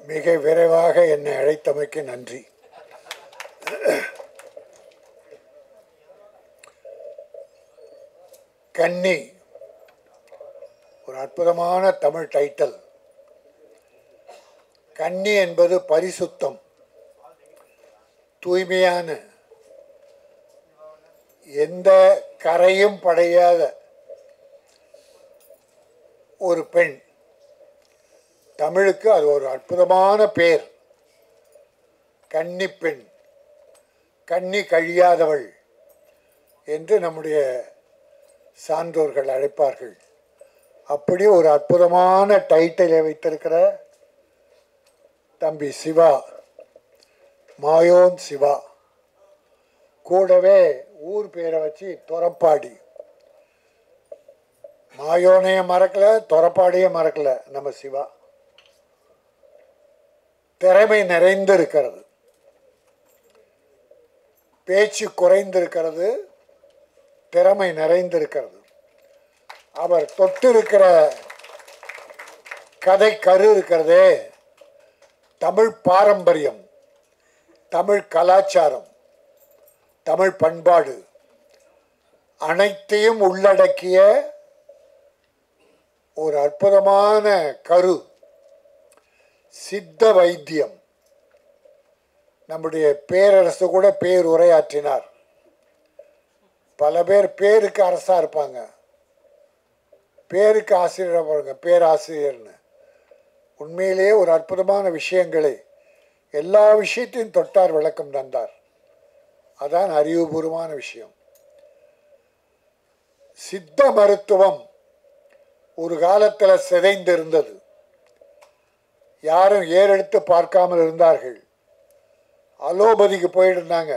மிக விரைவாக என்னை அழைத்தமைக்கு நன்றி. கன்னி ஒரு அற்புதமான தமிழ் டைட்டில். கன்னி என்பது பரிசுத்தம், தூய்மையான, எந்த கரையும் படையாத ஒரு பெண். தமிழுக்கு அது ஒரு அற்புதமான பேர். கன்னி பெண், கன்னி கழியாதவள் என்று நம்முடைய சான்றோர்கள் அழைப்பார்கள். அப்படி ஒரு அற்புதமான டைட்டிலை வைத்திருக்கிற தம்பி சிவா, மாயோன் சிவா, கூடவே ஊர் பேரை வச்சு தொரப்பாடி. மாயோனையும் மறக்கல, தொரப்பாடியும் மறக்கல நம்ம சிவா. திறமை நிறைந்திருக்கிறது, பேச்சு குறைந்திருக்கிறது, திறமை நிறைந்திருக்கிறது. அவர் தொட்டிருக்கிற கதை கரு இருக்கிறதே, தமிழ் பாரம்பரியம், தமிழ் கலாச்சாரம், தமிழ் பண்பாடு அனைத்தையும் உள்ளடக்கிய ஒரு அற்புதமான கரு. சித்த வைத்தியம். நம்முடைய பேரரசு கூட பேருரையாற்றினார். பல பேர் பேருக்கு அரசா இருப்பாங்க, பேருக்கு ஆசிரியராக பாருங்க, பேராசிரியர்னு. உண்மையிலேயே ஒரு அற்புதமான விஷயங்களை, எல்லா விஷயத்தையும் தொட்டார், விளக்கம் தந்தார். அதான் அறிவுபூர்வமான விஷயம். சித்த மருத்துவம் ஒரு காலத்தில் சிதைந்து இருந்தது. யாரும் ஏறெடுத்து பார்க்காமல் இருந்தார்கள். அலோபதிக்கு போயிருந்தாங்க.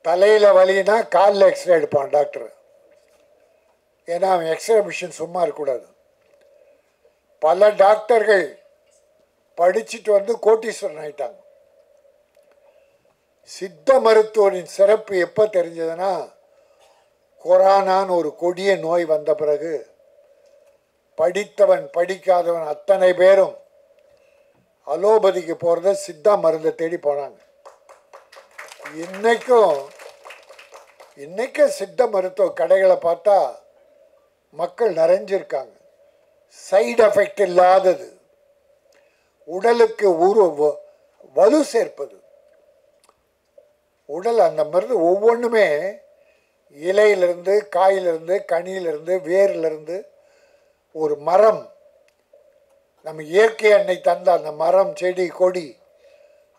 தலையில் வலினா காலில் எக்ஸ்ரே எடுப்பான் டாக்டர். ஏன்னா அவன் எக்ஸ்ரே மிஷின் சும்மா இருக்கக்கூடாது. பல டாக்டர்கள் படிச்சுட்டு வந்து கோட்டீஸ்வரன் ஆயிட்டாங்க. சித்த மருத்துவரின் சிறப்பு எப்போ தெரிஞ்சதுன்னா, கொரோனான்னு ஒரு கொடிய நோய் வந்த பிறகு படித்தவன் படிக்காதவன் அத்தனை பேரும் அலோபதிக்கு போகிறத சித்தா மருந்தை தேடி போனாங்க. இன்னைக்கும் சித்த மருத்துவ கடைகளை பார்த்தா மக்கள் நிறைஞ்சிருக்காங்க. சைடு எஃபெக்ட் இல்லாதது, உடலுக்கு வலு சேர்ப்பது. உடல் அந்த மருந்து ஒவ்வொன்றுமே இலையிலிருந்து, காயிலிருந்து, கனியிலிருந்து, வேரிலிருந்து, ஒரு மரம், நம்ம இயற்கை அன்னை தந்த அந்த மரம், செடி, கொடி,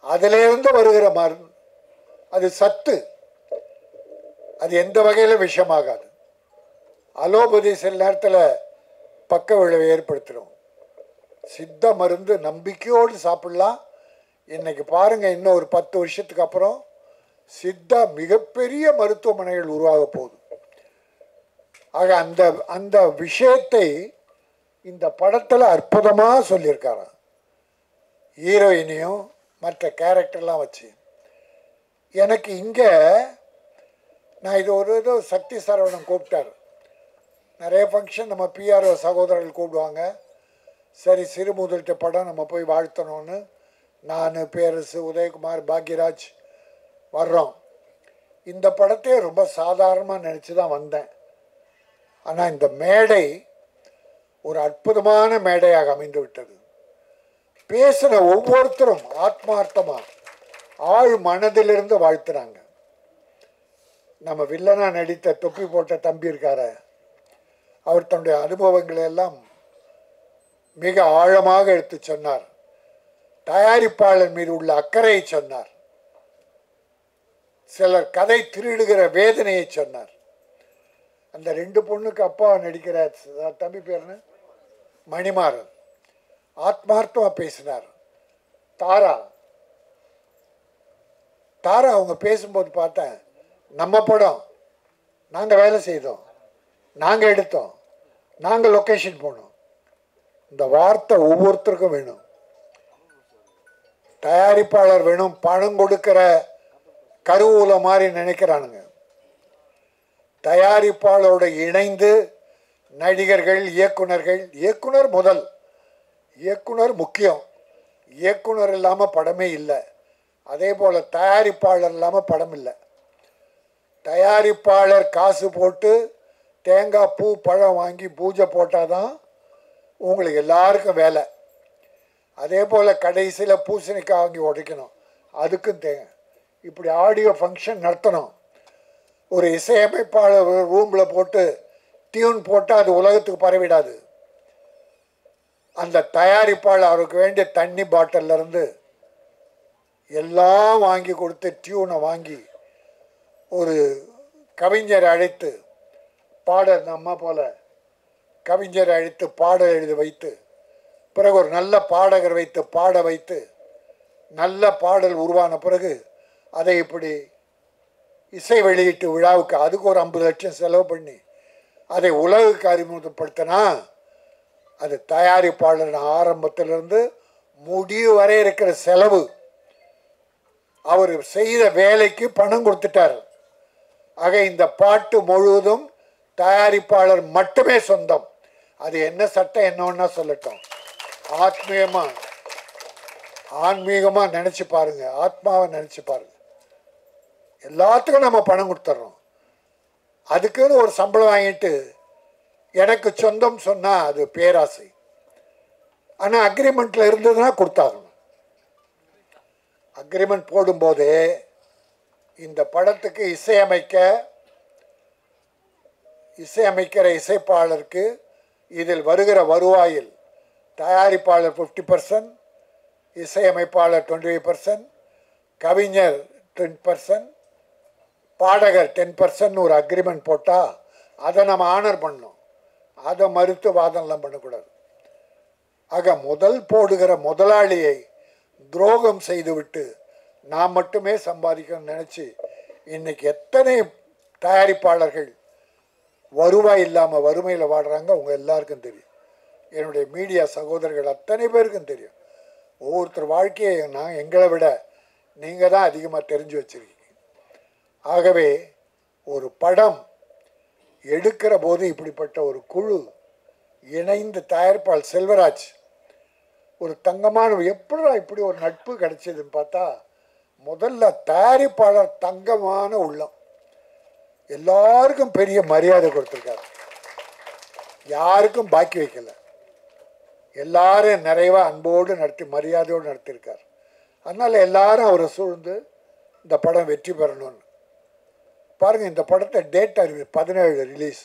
அதிலிருந்து வருகிற மருந்து. அது சத்து, அது எந்த வகையில் விஷமாகாது. அலோபதி சில நேரத்தில் பக்க விளைவை ஏற்படுத்திடும். சித்த மருந்து நம்பிக்கையோடு சாப்பிடலாம். இன்னைக்கு பாருங்கள், இன்னும் ஒரு 10 வருஷத்துக்கு அப்புறம் சித்தா மிகப்பெரிய மருத்துவமனைகள் உருவாக போகுது. ஆக அந்த விஷயத்தை இந்த படத்தில் அற்புதமாக சொல்லியிருக்காராம். ஹீரோயினையும் மற்ற கேரக்டர்லாம் வச்சு. எனக்கு இங்கே நான் இது ஏதோ சக்தி சரவணன் கூப்பிட்டார். நிறைய ஃபங்க்ஷன் நம்ம பிஆர்ஓ சகோதரர்கள் கூப்பிடுவாங்க. சரி, சிறுமுதல்கிட்ட படம் நம்ம போய் வாழ்த்தணும்னு நான், பேரரசு, உதயகுமார், பாக்யராஜ் வர்றோம். இந்த படத்தையே ரொம்ப சாதாரணமாக நினச்சி தான் வந்தேன். ஆனால் இந்த மேடை ஒரு அற்புதமான மேடையாக அமைந்து விட்டது. பேசின ஒவ்வொருத்தரும் ஆத்மார்த்தமாக ஆழ் மனதிலிருந்து வாழ்த்துறாங்க. நம்ம வில்லனா நடித்த தொப்பி போட்ட தம்பி இருக்கார, அவர் தன்னுடைய அனுபவங்களை எல்லாம் மிக ஆழமாக எடுத்து சொன்னார். தயாரிப்பாளர் மீது உள்ள அக்கறையை சொன்னார். சிலர் கதை திருடுகிற வேதனையை சொன்னார். அந்த 2 பொண்ணுக்கு அப்பா நடிக்கிற தம்பி பேர்னு மணிமாறன் ஆத்மார்த்தமாக பேசினார். தாரா அவங்க பேசும்போது பார்த்தேன், நம்ம படம், நாங்கள் வேலை செய்தோம், நாங்கள் எடுத்தோம், நாங்கள் லொக்கேஷன் போனோம். இந்த வார்த்தை ஒவ்வொருத்தருக்கும் வேணும். தயாரிப்பாளர் வேணும், பணம் கொடுக்கிற கருவூல மாதிரி நினைக்கிறானுங்க. தயாரிப்பாளரோடு இணைந்து நடிகர்கள், இயக்குனர் முதல் இயக்குனர் முக்கியம். இயக்குனர் இல்லாமல் படமே இல்லை. அதே போல் தயாரிப்பாளர் இல்லாமல் படம் இல்லை. தயாரிப்பாளர் காசு போட்டு தேங்காய் பூ பழம் வாங்கி பூஜை போட்டால் தான் உங்களுக்கு எல்லாருக்கும் வேலை. அதே போல் கடைசியில் பூசணிக்காய் வாங்கி உடைக்கணும், அதுக்கும் தேங்க. இப்படி ஆடியோ ஃபங்க்ஷன் நடத்தணும். ஒரு இசையமைப்பாளர் ரூமில் போட்டு டியூன் போட்டால் அது உலகத்துக்கு பரவிடாது. அந்த தயாரிப்பாளர் அவருக்கு வேண்டிய தண்ணி பாட்டிலேருந்து எல்லாம் வாங்கி கொடுத்து டியூனை வாங்கி ஒரு கவிஞரை அழைத்து பாடல், நம்ம போல் கவிஞரை அழைத்து பாடல் எழுதி வைத்து, பிறகு ஒரு நல்ல பாடகர் வைத்து பாட வைத்து, நல்ல பாடல் உருவான பிறகு அதை இப்படி இசை வெளியீட்டு விழாவுக்கு அதுக்கு ஒரு 50 லட்சம் செலவு பண்ணி அதை உலகுக்கு அறிமுகப்படுத்தினா அது தயாரிப்பாளர் ஆரம்பத்திலிருந்து முடிவு வரை இருக்கிற செலவு. அவர் செய்த வேலைக்கு பணம் கொடுத்துட்டார். ஆக இந்த பாட்டு முழுவதும் தயாரிப்பாளர் மட்டுமே சொந்தம். அது என்ன சட்டம் என்ன ஒன்றா சொல்லட்டும். ஆன்மீகமாக நினச்சி பாருங்க, ஆத்மாவை நினச்சி பாருங்க. எல்லாத்துக்கும் நம்ம பணம் கொடுத்துட்றோம். அதுக்குன்னு ஒரு சம்பளம் வாங்கிட்டு எனக்கு சொந்தம் சொன்னால் அது பேராசை. ஆனால் அக்ரிமெண்ட்டில் இருந்ததுன்னா கொடுத்தாகணும். அக்ரிமெண்ட் போடும்போதே இந்த படத்துக்கு இசையமைக்கிற இசைப்பாளருக்கு இதில் வருகிற வருவாயில் தயாரிப்பாளர் 50%, இசையமைப்பாளர் 25%, கவிஞர் 10%, பாடகர் 10% ஒரு அக்ரிமெண்ட் போட்டால் அதை நம்ம ஆனர் பண்ணணும். அதை மறுத்து வாதம்லாம் பண்ணக்கூடாது. ஆக முதல் போடுகிற முதலாளியை துரோகம் செய்துவிட்டு நான் மட்டுமே சம்பாதிக்கணும்னு நினச்சி இன்றைக்கி எத்தனை தயாரிப்பாளர்கள் வருவாய் இல்லாமல் வறுமையில் வாடுறாங்க உங்கள் எல்லாருக்கும் தெரியும். என்னுடைய மீடியா சகோதரர்கள் அத்தனை பேருக்கும் தெரியும். ஒவ்வொருத்தர் வாழ்க்கையை எங்களை விட நீங்கள் தான் அதிகமாக தெரிஞ்சு வச்சுருக்கீங்க. ஆகவே ஒரு படம் எடுக்கிற போது இப்படிப்பட்ட ஒரு குழு இணைந்து தயாரிப்பாளர் செல்வராஜ் ஒரு தங்கமான எப்படா இப்படி ஒரு நட்பு கிடைச்சதுன்னு பார்த்தா முதல்ல தயாரிப்பாளர் தங்கமான உள்ளம், எல்லாருக்கும் பெரிய மரியாதை கொடுத்துருக்காரு. யாருக்கும் பாக்கி வைக்கல, எல்லாரும் நிறைவாக அன்போடு நடத்தி மரியாதையோடு நடத்தியிருக்கார். அதனால் எல்லாரும் அவரை சூழ்ந்து இந்த படம் வெற்றி பெறணும்னு பாருங்கள். இந்த படத்தை டேட் 17 ரிலீஸ்.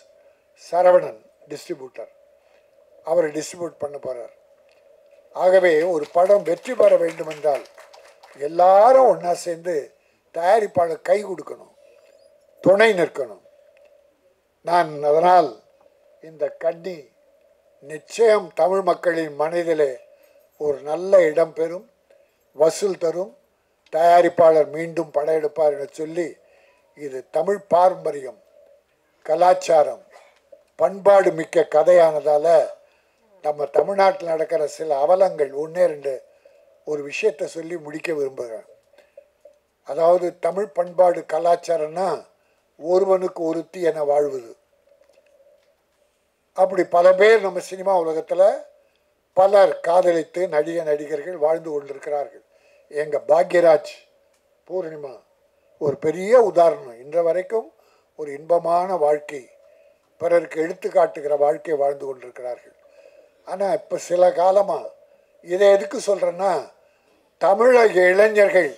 சரவணன் டிஸ்ட்ரிபியூட்டர், அவர் டிஸ்ட்ரிபியூட் பண்ண போகிறார். ஆகவே ஒரு படம் வெற்றி பெற வேண்டும் என்றால் எல்லாரும் ஒன்றா சேர்ந்து தயாரிப்பாளர் கை கொடுக்கணும், துணை நிற்கணும். நான் அதனால் இந்த கண்ணி நிச்சயம் தமிழ் மக்களின் மனதிலே ஒரு நல்ல இடம் பெறும், வசூல் தரும், தயாரிப்பாளர் மீண்டும் படையெடுப்பார் என சொல்லி, இது தமிழ் பாரம்பரியம், கலாச்சாரம், பண்பாடு மிக்க கதையானதால் நம்ம தமிழ்நாட்டில் நடக்கிற சில அவலங்கள் 1-2 ஒரு விஷயத்தை சொல்லி முடிக்க விரும்புகிறேன். அதாவது தமிழ் பண்பாடு கலாச்சாரம்னா ஒருவனுக்கு ஒருத்தி என வாழ்வது. அப்படி பல பேர் நம்ம சினிமா உலகத்தில் பலர் காதலித்து நடிகர்கள் வாழ்ந்து கொண்டிருக்கிறார்கள். எங்கள் பாக்யராஜ், பூர்ணிமா ஒரு பெரிய உதாரணம். இன்ற வரைக்கும் ஒரு இன்பமான வாழ்க்கை, பிறருக்கு எடுத்துக்காட்டுகிற வாழ்க்கை வாழ்ந்து கொண்டிருக்கிறார்கள். ஆனால் இப்போ சில காலமாக இதை எதுக்கு சொல்கிறேன்னா, தமிழக இளைஞர்கள்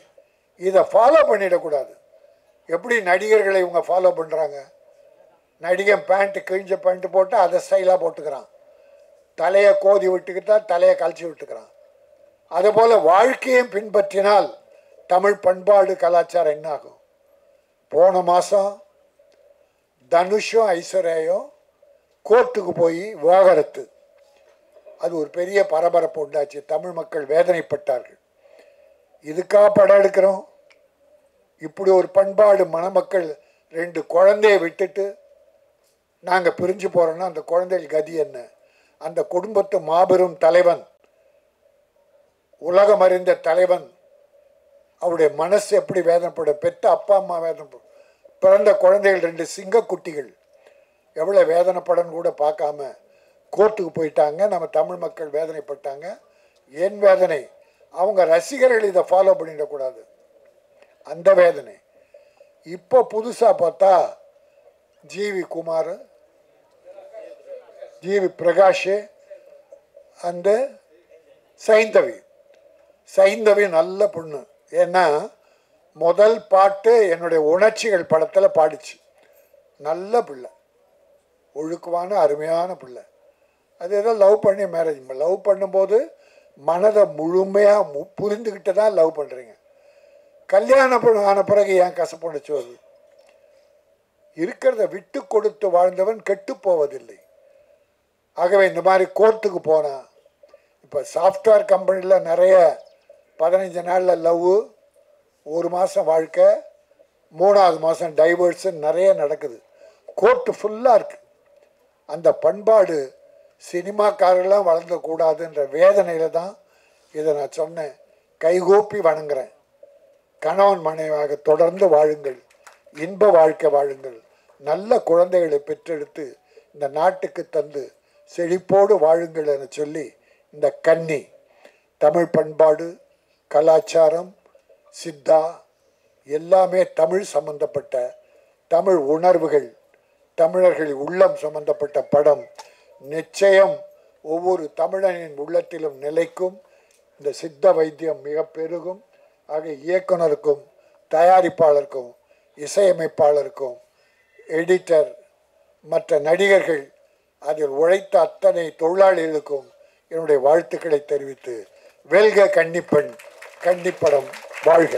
இதை ஃபாலோ பண்ணிடக்கூடாது. எப்படி நடிகர்களை இவங்க ஃபாலோ பண்ணுறாங்க? நடிகன் பேண்ட்டு கிழிஞ்ச பேண்ட்டு போட்டு அதை ஸ்டைலாக போட்டுக்கிறான், தலையை கோதி விட்டுக்கிட்டா தலையை கழிச்சு விட்டுக்கிறான். அதுபோல் வாழ்க்கையும் பின்பற்றினால் தமிழ் பண்பாடு கலாச்சாரம் என்ன ஆகும்? போன மாதம் தனுஷும் ஐஸ்வர்யாவும் கோர்ட்டுக்கு போய் விவாகரத்து, அது ஒரு பெரிய பரபரப்பு உண்டாச்சு. தமிழ் மக்கள் வேதனைப்பட்டார்கள். இதுக்காக படம் எடுக்கிறோம்? இப்படி ஒரு பண்பாடு மணமக்கள் 2 குழந்தையை விட்டுட்டு நாங்கள் பிரிஞ்சு போகிறோன்னா அந்த குழந்தைகள் கதி என்ன? அந்த குடும்பத்து மாபெரும் தலைவன், உலகம் அறிந்த தலைவன், அவருடைய மனசு எப்படி வேதனைப்படும்? பெற்ற அப்பா அம்மா வேதனைப்படும், பிறந்த குழந்தைகள் 2 சிங்கக்குட்டிகள் எவ்வளோ வேதனைப்படன்னு கூட பார்க்காம கோர்ட்டுக்கு போயிட்டாங்க. நம்ம தமிழ் மக்கள் வேதனைப்பட்டாங்க. என் வேதனை, அவங்க ரசிகர்கள் இதை ஃபாலோ பண்ணிடக்கூடாது, அந்த வேதனை. இப்போ புதுசாக பார்த்தா ஜிவி குமார், ஜிவி பிரகாஷ், அந்த சைந்தவி நல்ல பொண்ணு. ஏன்னா முதல் பாட்டு என்னுடைய உணர்ச்சிகள் படத்தில் பாடிச்சு. நல்ல பிள்ளை, ஒழுக்கமான அருமையான பிள்ளை. அது ஏதோ லவ் பண்ணி மேரேஜ், லவ் பண்ணும்போது மனதை முழுமையாக புரிந்துக்கிட்டு தான் லவ் பண்ணுறீங்க. கல்யாணம் ஆன பிறகு ஏன் கசப்புணர்ச்சி வருது? இருக்கிறத விட்டு கொடுத்து வாழ்ந்தவன் கெட்டு போவதில்லை. ஆகவே இந்த மாதிரி கோர்ட்டுக்கு போனால், இப்போ சாஃப்ட்வேர் கம்பெனியில் நிறைய 15 நாளில் லவ், 1 மாதம் வாழ்க்கை, 3ஆவது மாதம் டைவர்ஸு நிறைய நடக்குது. கோர்ட்டு ஃபுல்லாக இருக்குது. அந்த பண்பாடு சினிமாக்காரெல்லாம் வளர்ந்தக்கூடாதுன்ற வேதனையில் தான் இதை நான் சொன்னேன். கைகூப்பி வணங்குறேன். கணவன் மனைவியாக தொடர்ந்து வாழுங்கள், இன்ப வாழ்க்கை வாழுங்கள், நல்ல குழந்தைகளை பெற்றெடுத்து இந்த நாட்டுக்கு தந்து செழிப்போடு வாழுங்கள் என சொல்லி, இந்த கன்னி தமிழ் பண்பாடு, கலாச்சாரம், சித்தா எல்லாமே தமிழ் சம்பந்தப்பட்ட, தமிழ் உணர்வுகள், தமிழர்கள் உள்ளம் சம்பந்தப்பட்ட படம் நிச்சயம் ஒவ்வொரு தமிழனின் உள்ளத்திலும் நிலைக்கும். இந்த சித்த வைத்தியம் மிக பெருகும். ஆக இயக்குனருக்கும், தயாரிப்பாளருக்கும், இசையமைப்பாளருக்கும், எடிட்டர், மற்ற நடிகர்கள், அதில் உழைத்த அத்தனை தொழிலாளிகளுக்கும் என்னுடைய வாழ்த்துக்களை தெரிவித்து, வெல்க கன்னிப்பெண், கன்னிப்படம் வாழ்க.